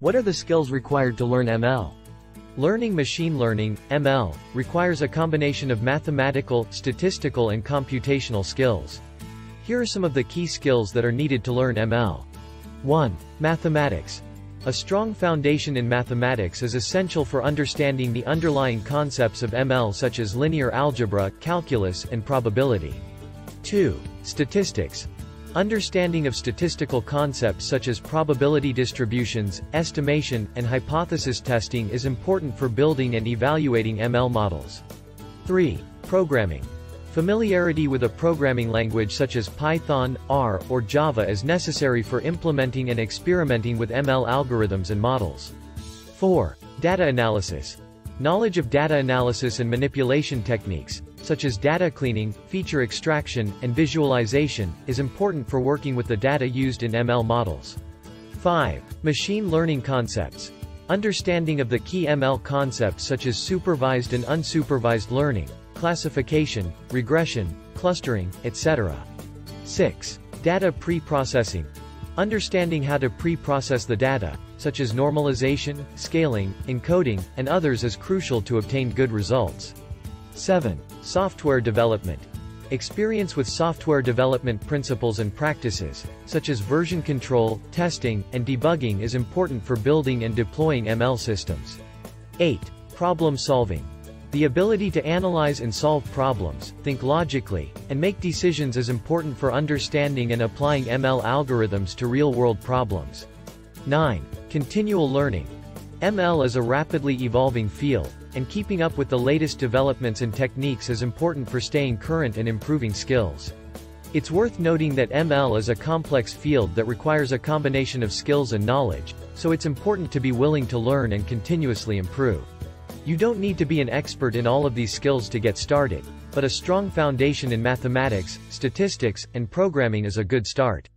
What are the skills required to learn ML? Learning machine learning, ML, requires a combination of mathematical, statistical and computational skills. Here are some of the key skills that are needed to learn ML. 1. Mathematics. A strong foundation in mathematics is essential for understanding the underlying concepts of ML such as linear algebra, calculus, and probability. 2. Statistics. Understanding of statistical concepts such as probability distributions, estimation, and hypothesis testing is important for building and evaluating ML models. 3. Programming. Familiarity with a programming language such as Python, R, or Java is necessary for implementing and experimenting with ML algorithms and models. 4. Data analysis. Knowledge of data analysis and manipulation techniques, such as data cleaning, feature extraction, and visualization, is important for working with the data used in ML models. 5. Machine learning concepts. Understanding of the key ML concepts such as supervised and unsupervised learning, classification, regression, clustering, etc. 6. Data pre-processing. Understanding how to pre-process the data, such as normalization, scaling, encoding, and others is crucial to obtain good results. 7. Software development. Experience with software development principles and practices, such as version control, testing, and debugging is important for building and deploying ML systems. 8. Problem solving. The ability to analyze and solve problems, think logically, and make decisions is important for understanding and applying ML algorithms to real-world problems. 9. Continual learning. ML is a rapidly evolving field, and keeping up with the latest developments and techniques is important for staying current and improving skills. It's worth noting that ML is a complex field that requires a combination of skills and knowledge, so it's important to be willing to learn and continuously improve. You don't need to be an expert in all of these skills to get started, but a strong foundation in mathematics, statistics, and programming is a good start.